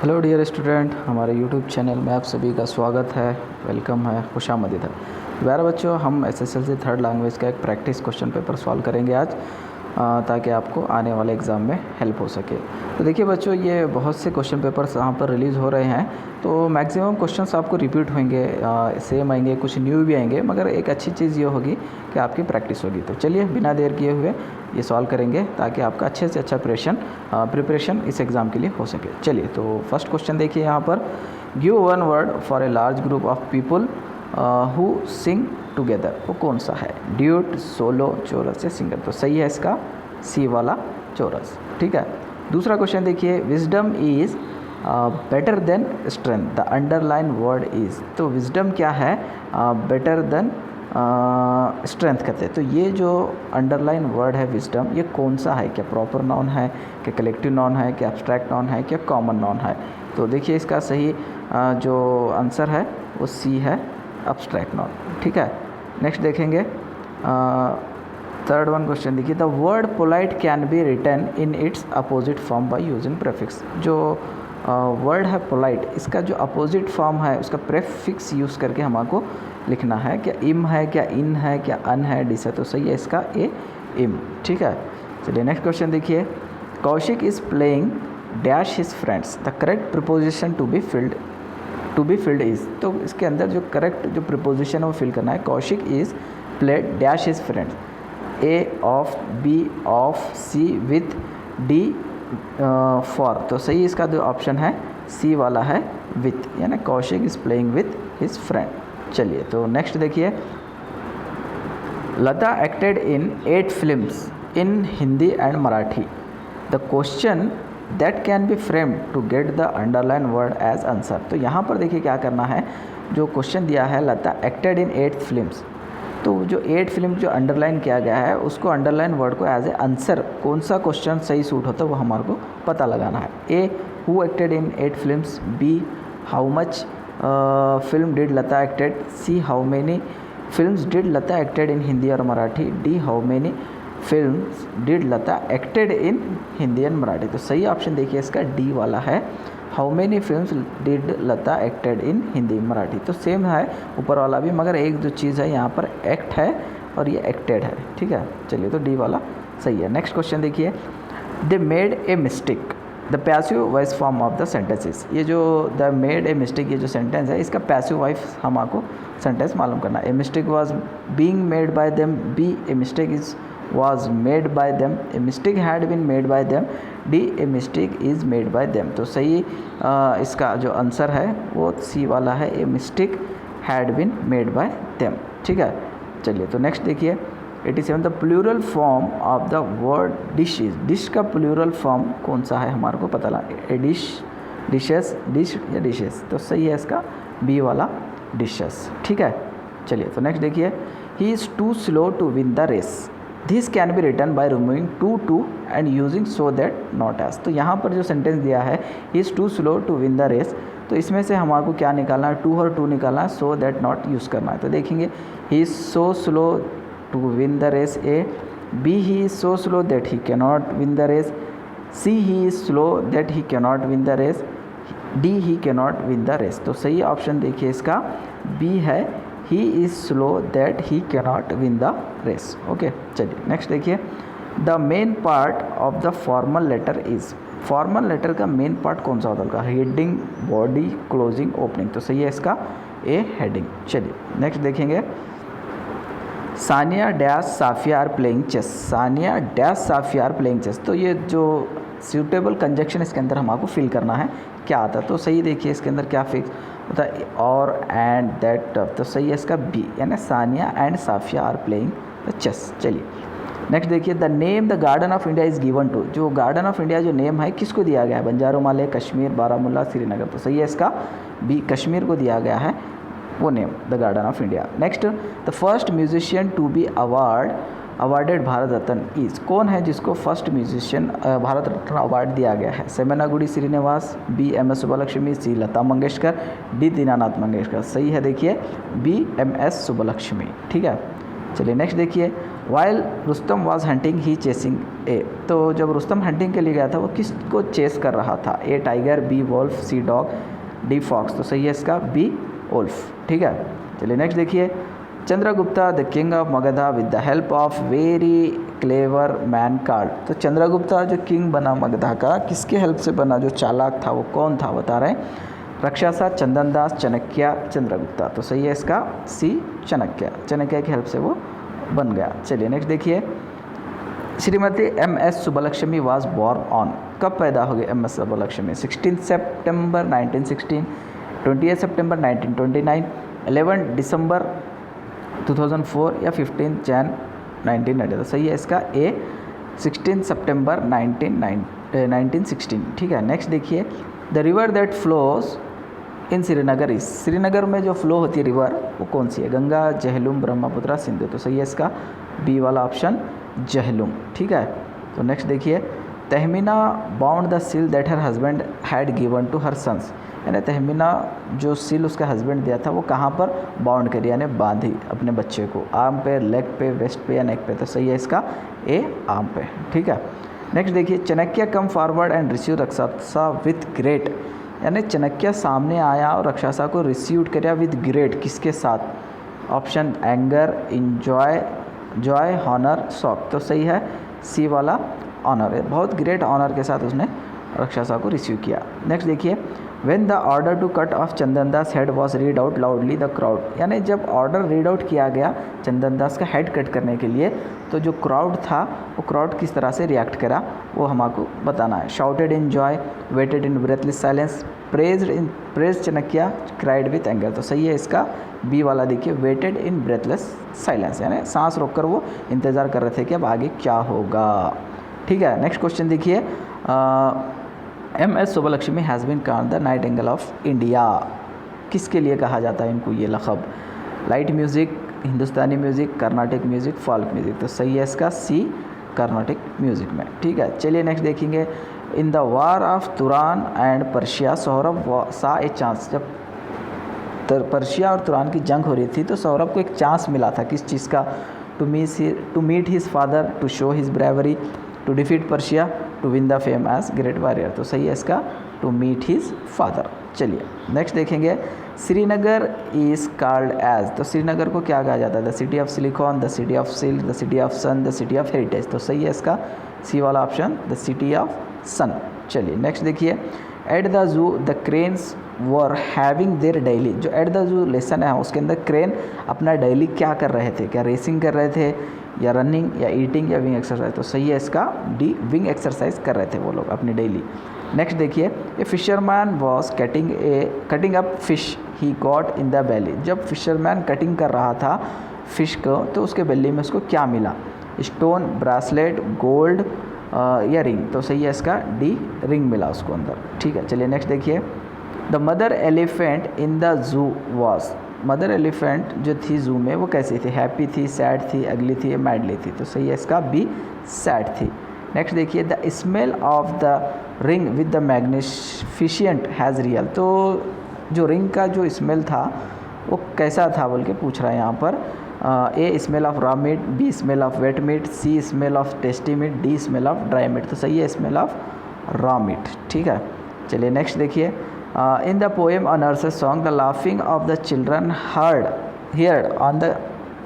Hello dear student, हमारे YouTube channel में आप सभी का स्वागत है, वेलकम है, खुशामदीद है। प्यारे बच्चों, हम एसएसएलसी थर्ड लैंग्वेज का एक प्रैक्टिस क्वेश्चन पेपर सॉल्व करेंगे आज, ताकि आपको आने वाले एग्ज़ाम में हेल्प हो सके। तो देखिए बच्चों, ये बहुत से क्वेश्चन पेपर्स यहाँ पर रिलीज़ हो रहे हैं, तो मैक्सिमम क्वेश्चंस आपको रिपीट होंगे, सेम आएंगे, कुछ न्यू भी आएंगे, मगर एक अच्छी चीज़ ये होगी कि आपकी प्रैक्टिस होगी। तो चलिए बिना देर किए हुए ये सॉल्व करेंगे, ताकि आपका अच्छे से अच्छा प्रिपरेशन इस एग्ज़ाम के लिए हो सके। चलिए, तो फर्स्ट क्वेश्चन देखिए यहाँ पर, give one word for a large group of people who Singh together. वो कौन सा है? ड्यूट, सोलो, चोरस या सिंगर। तो सही है इसका सी वाला, चोरस। ठीक है। दूसरा क्वेश्चन देखिए, wisdom is better than strength, the underline word is. तो विजडम क्या है? बेटर देन स्ट्रेंथ कहते हैं। तो ये जो अंडरलाइन वर्ड है विजडम, ये कौन सा है? क्या प्रॉपर नाउन है, क्या कलेक्टिव नाउन है, क्या एब्स्ट्रैक्ट नाउन है, क्या कॉमन नाउन है? तो देखिए इसका सही जो आंसर है वो सी है, एब्स्ट्रैक्ट नाउन। ठीक है। नेक्स्ट देखेंगे, थर्ड वन क्वेश्चन देखिए, the word polite can be written in its opposite form by using prefix. जो वर्ड है पोलाइट, इसका जो अपोजिट फॉर्म है उसका प्रेफिक्स यूज़ करके हमको लिखना है। क्या इम है, क्या इन है, क्या अन है, डिस है। तो सही है इसका ए, इम। ठीक है। चलिए नेक्स्ट क्वेश्चन देखिए, Kaushik is playing dash his friends, the correct preposition to be filled is. तो इसके अंदर जो करेक्ट जो प्रिपोजिशन है वो फिल करना है। Kaushik is played dash his friends, A of, B of, C with, D for. तो सही इसका जो ऑप्शन है सी वाला है, विथ, यानी Kaushik is playing with his friend. चलिए, तो नेक्स्ट देखिए, Lata acted in 8 films in Hindi and Marathi, the question that can be framed to get the underline word as answer. तो यहाँ पर देखिए क्या करना है, जो क्वेश्चन दिया है लता एक्टेड इन 8 फिल्म्स, तो जो 8 फिल्म जो अंडरलाइन किया गया है उसको अंडरलाइन वर्ड को एज ए आंसर कौन सा क्वेश्चन सही सूट होता है वो हमारे को पता लगाना है। A, who acted in 8 films, B, how much film did Lata acted, C, how many films did Lata acted in Hindi और Marathi, D, how many films did Lata acted in Hindi and Marathi. तो सही ऑप्शन देखिए इसका डी वाला है, how many films did Lata acted in Hindi Marathi. तो same है ऊपर वाला भी, मगर एक जो चीज़ है यहाँ पर एक्ट है और ये एक्टेड है। ठीक है। चलिए, तो डी वाला सही है। नेक्स्ट क्वेश्चन देखिए, they made a mistake, the passive voice form of the sentences. ये जो द मेड ए मिस्टेक, ये जो सेंटेंस है इसका पैसिव वॉइस हमको सेंटेंस मालूम करना है। A mistake was being made by them, B, a mistake is was made by them, a mistake had been made by them, D, a mistake is made by them। तो सही इसका जो answer है वो सी वाला है, a mistake had been made by them। ठीक है। चलिए, तो नेक्स्ट देखिए 87, the plural form of the word dish is. Dish का प्लूरल फॉर्म कौन सा है हमारे को पता लगा, ए डिश, डिशेस, डिश या डिशेस। तो सही है इसका बी वाला, डिशेस। ठीक है। चलिए, तो नेक्स्ट देखिए, he is too slow to win the race, this can be written by removing too and using so that not as. तो यहाँ पर जो सेंटेंस दिया है, he is too slow to win the race, तो इसमें से हमारे को क्या निकालना है, टू और टू निकालना है, सो दैट नॉट यूज़ करना है। तो देखेंगे, he is so slow to win the race, A, B, he is so slow that he cannot win the race, C, he is slow that he cannot win the race, D, he cannot win the race. तो सही option देखिए इसका B है, he is slow that he cannot win the race. Okay. चलिए next देखिए, the main part of the formal letter is. Formal letter का main part कौन सा होता है? Heading, body, closing, opening. तो सही है इसका ए, हेडिंग। चलिए नेक्स्ट देखेंगे, Sania dash Safia are playing chess, Sania dash Safia are playing chess. तो ये जो सूटेबल कंजक्शन इसके अंदर हमको फिल करना है, क्या आता है? तो सही देखिए इसके अंदर क्या फिक्स होता है, और एंड, दैट। तो सही है इसका बी, यानी Sania and Safia are playing the chess. चलिए नेक्स्ट देखिए, the name the garden of India is given to. जो गार्डन ऑफ इंडिया जो नेम है किसको दिया गया है? बंजारो माले, कश्मीर, बारामूला, श्रीनगर। तो सही है इसका बी, कश्मीर को दिया गया है वो name, the garden of India. Next, the first musician to be awarded Bharat Ratna is. कौन है जिसको first musician Bharat Ratna award दिया गया है? Semmangudi Srinivas, B, M S Subbulakshmi, C, Lata Mangeshkar, D, Dinanath Mangeshkar. सही है देखिए बी, एम एस सुब्बलक्ष्मी। ठीक है। चलिए नेक्स्ट देखिए, while Rustam was hunting he chasing a, तो जब रुस्तम हंटिंग के लिए गया था वो किसको चेस कर रहा था? ए टाइगर, बी वोल्फ, सी डॉग, डी फॉक्स। तो सही है इसका बी वोल्फ। ठीक है, चलिए नेक्स्ट देखिए, Chandragupta the king of Magadha with the help of very clever man card. तो चंद्रगुप्ता जो किंग बना मगधा का, किसके हेल्प से बना? जो चालाक था वो कौन था बता रहे हैं? रक्षासा, चंदनदास, चाणक्य, चंद्रगुप्ता। तो सही है इसका सी चाणक्य। चाणक्य की हेल्प से वो बन गया। चलिए नेक्स्ट देखिए, Shrimati MS. Subbulakshmi was born on. कब पैदा हो गई एम.एस. सुब्बलक्ष्मी? 16 सितंबर 1916, 28 सितंबर 1929, 11 दिसंबर 2004 या 15 जैन 1990। तो सही है इसका ए 16 सितंबर 1916। ठीक है, नेक्स्ट देखिए, the river that flows in Srinagar इस, श्रीनगर में जो फ्लो होती है रिवर वो कौन सी है? गंगा, जहलुम, ब्रह्मपुत्र, सिंधु। तो सही है इसका बी वाला ऑप्शन जहलुम। ठीक है, तो नेक्स्ट देखिए, Tahmina bound the seal that her husband had given to her sons. यानी तहमीना जो सील उसका हस्बैंड दिया था वो कहाँ पर बाउंड करी, यानी बांधी अपने बच्चे को? आर्म पे, लेग पे, वेस्ट पे या नेक पे? तो सही है इसका ए आर्म पे। ठीक है, नेक्स्ट देखिए, Chanakya come forward and receive Rakshasa with great. यानी चाणक्य सामने आया और रक्षासा को रिसीव किया विद ग्रेट, किसके साथ? Option anger, enjoy, joy, honour, shock. तो सही है सी वाला ऑनर है, बहुत ग्रेट ऑनर के साथ उसने रक्षासा को रिसीव किया। नेक्स्ट देखिए, when the order to cut off Chandandas head was read out loudly the crowd. यानी जब ऑर्डर रीड आउट किया गया चंदनदास का हेड कट करने के लिए, तो जो क्राउड था वो क्राउड किस तरह से रिएक्ट करा वो हमको बताना है। Shouted in joy, waited in breathless silence, praise Chanakya, cried with anger. तो सही है इसका बी वाला देखिए, वेटेड इन ब्रेथलेस साइलेंस, यानी सांस रोककर वो इंतज़ार कर रहे थे कि अब आगे क्या होगा। ठीक है, नेक्स्ट क्वेश्चन देखिए, M S. Subbulakshmi has been called the nightingale of India. किसके लिए कहा जाता है इनको ये लक़ब? Light music, Hindustani music, Carnatic music, folk music. तो सही है इसका सी कर्नाटिक म्यूज़िक में। ठीक है, चलिए नेक्स्ट देखेंगे, in the war of तुरान and Persia Saurabh सा ए चांस। जब पर्शिया और तुरान की जंग हो रही थी तो सौरभ को एक चांस मिला था, किस चीज़ का? To meet his father, to show his bravery, to defeat Persia, to win the fame as great warrior. तो सही है इसका टू मीट हिज फादर। चलिए नेक्स्ट देखेंगे, श्रीनगर इज़ कॉल्ड एज। तो श्रीनगर को क्या कहा जाता है? The city of silicon, the city of silk, the city of sun, the city of heritage. तो सही है इसका सी वाला option the city of sun. चलिए नेक्स्ट देखिए, at the zoo the cranes were having their daily. जो at the zoo lesson है उसके अंदर क्रेन अपना डेली क्या कर रहे थे? क्या रेसिंग कर रहे थे या रनिंग या ईटिंग या विंग एक्सरसाइज? तो सही है इसका डी विंग एक्सरसाइज कर रहे थे वो लोग अपनी डेली। नेक्स्ट देखिए, a fisherman was cutting up fish he got in the belly. जब फिशरमैन कटिंग कर रहा था फिश को तो उसके बेली में उसको क्या मिला? स्टोन, ब्रासलेट, गोल्ड या रिंग। तो सही है इसका डी रिंग मिला उसको अंदर। ठीक है, चलिए नेक्स्ट देखिए, the mother elephant in the zoo was. Mother elephant जो थी जू में वो कैसी थी? हैप्पी थी, सैड थी, अगली थी या मैडली थी? तो सही है इसका बी सैड थी। नेक्स्ट देखिए, the smell of the ring with the magnificent has real. तो जो रिंग का जो स्मेल था वो कैसा था बोल के पूछ रहा है यहाँ पर। A smell of raw meat, B smell of wet meat, C smell of tasty meat, D smell of dry meat. तो सही है स्मेल ऑफ रॉ मीट। ठीक है, चलिए नेक्स्ट देखिए, in the poem a nurses song the laughing of the children heard on the.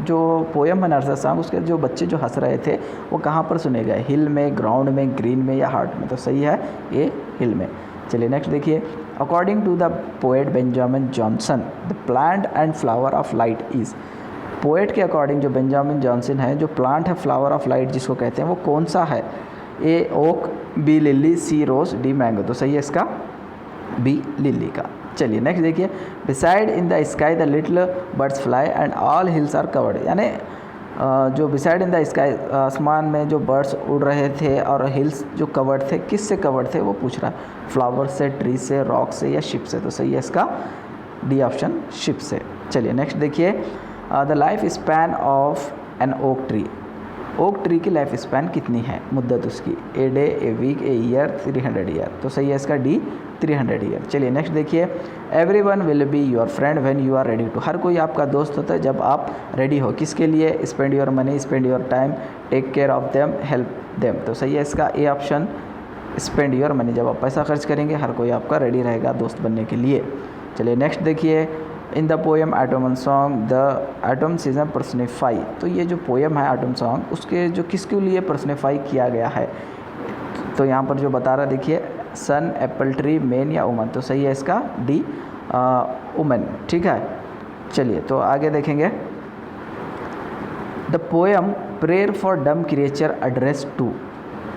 जो poem है nurses song उसके जो बच्चे जो हंस रहे थे वो कहाँ पर सुने गए? हिल में, ग्राउंड में, ग्रीन में या हार्ट में? तो सही है ये हिल में। चलिए नेक्स्ट देखिए, according to the poet Benjamin Johnson the plant and flower of light is. Poet के अकॉर्डिंग जो बेंजामिन जॉनसन है, जो प्लांट है फ्लावर ऑफ लाइट जिसको कहते हैं वो कौन सा है? ए ओक, बी लिली, सी रोज, डी मैंगो। तो सही है इसका बी लिली का। चलिए नेक्स्ट देखिए, beside in the sky the little birds fly and all hills are covered. यानी जो बिसाइड इन द स्काई आसमान में जो बर्ड्स उड़ रहे थे और हिल्स जो कवर्ड थे, किस से कवर्ड थे वो पूछ रहा है? फ्लावर से, ट्री से, रॉक से या शिप से? तो सही है इसका डी ऑप्शन शिप से। चलिए नेक्स्ट देखिए, the life span of an oak tree. Oak tree की लाइफ स्पैन कितनी है, मुद्दत उसकी, a day, a week, a year, 300 year. तो सही है इसका डी, 300 ईयर। चलिए नेक्स्ट देखिए, everyone will be your friend when you are ready to. हर कोई आपका दोस्त होता है जब आप रेडी हो। किसके लिए, spend your money, spend your time, take care of them, help them. तो सही है इसका A option, spend your money. जब आप पैसा खर्च करेंगे हर कोई आपका रेडी रहेगा दोस्त बनने के लिए। चलिए नेक्स्ट देखिए, in the poem autumn and song the autumn season personify. तो ये जो पोएम है एटम सॉन्ग, उसके जो किसके लिए पर्सनिफाई किया गया है, तो यहाँ पर जो बता रहा देखिए, सन, एप्पल ट्री, मैन या वुमन। तो सही है इसका डी, वुमन। ठीक है, चलिए तो आगे देखेंगे, the poem prayer for dumb creature address to.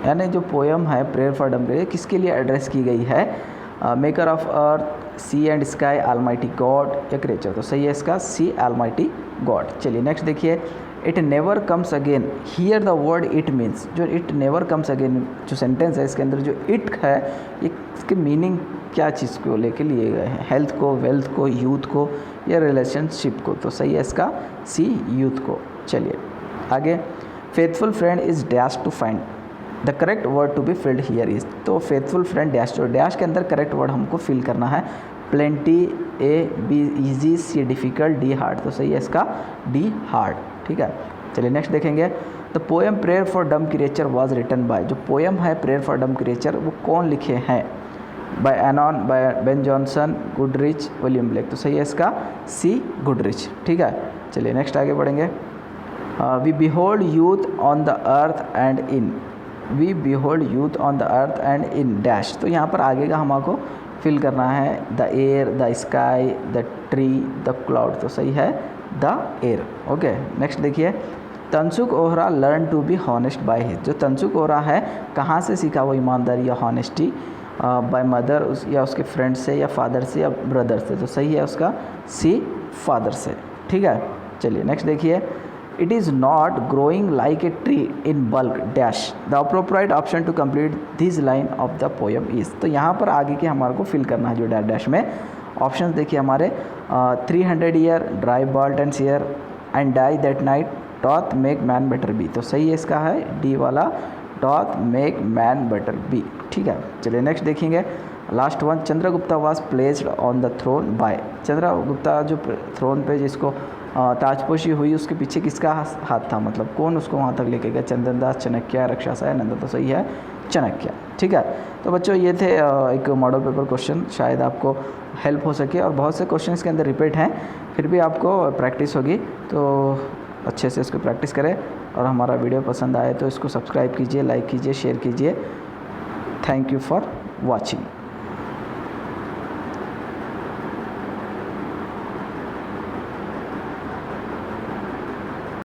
यानी जो पोएम है प्रेयर फॉर डम क्रिएचर किसके लिए एड्रेस की गई है, maker of earth, sea and sky, almighty God या क्रिएचर। तो सही है इसका सी, ऑलमाइटी गॉड। चलिए नेक्स्ट देखिए, it never comes again, here the word it means. जो इट नेवर कम्स अगेन जो सेंटेंस है इसके अंदर जो इट है, इसके मीनिंग क्या चीज़ को लेके लिए गए हैं, हेल्थ को, वेल्थ को, यूथ को या रिलेशनशिप को। तो सही है इसका सी, यूथ को। चलिए आगे, faithful friend is dash to find, the correct word to be filled here is. तो फेथफुल फ्रेंड डैश, जो डैश के अंदर करेक्ट वर्ड हमको फिल करना है, plenty, A, B easy, C difficult, D hard. तो सही है इसका डी, हार्ड। ठीक है, चलिए नेक्स्ट देखेंगे, the poem prayer for dumb creature was written by. जो पोएम है प्रेयर फॉर डम क्रिएचर वो कौन लिखे हैं, by anon, by Ben Jonson, Goodrich, William Blake. तो सही है इसका सी, गुडरिच। ठीक है, चलिए नेक्स्ट आगे बढ़ेंगे, we behold youth on the earth and in, we behold youth on the earth and in dash. तो यहाँ पर आगे का हमको फिल करना है, the air, the sky, the tree, the cloud. तो सही है द एयर। ओके नेक्स्ट देखिए, Tansukh Ohra learn to be honest by his. जो तनसुख ओहरा है कहाँ से सीखा वो ईमानदारी या हॉनेस्टी, बाय मदर या उसके फ्रेंड से या फादर से या ब्रदर से। तो सही है उसका सी, फादर से। ठीक है, चलिए नेक्स्ट देखिए, it is not growing like a tree in bulk dash, the appropriate option to complete this line of the poem is. तो यहाँ पर आगे के हमारे को फिल करना है जो डैश डैश में। ऑप्शन देखिए हमारे, 300 year, dry bald and share, and die that night, doth make man better be. तो सही है इसका है डी वाला, doth make man better be. ठीक है, चलिए नेक्स्ट देखेंगे, last one, Chandragupta was placed on the throne by. Chandragupta जो थ्रोन पे जिसको ताजपोशी हुई उसके पीछे किसका हाथ था, मतलब कौन उसको वहाँ तक लेके गया, चंदनदास, चाणक्य, रक्षासाय, नंदा। तो सही है चाणक्य। ठीक है, तो बच्चों ये थे एक मॉडल पेपर क्वेश्चन, शायद आपको हेल्प हो सके। और बहुत से क्वेश्चन इसके अंदर रिपीट हैं, फिर भी आपको प्रैक्टिस होगी, तो अच्छे से इसको प्रैक्टिस करें। और हमारा वीडियो पसंद आए तो इसको सब्सक्राइब कीजिए, लाइक कीजिए, शेयर कीजिए। Thank you for watching.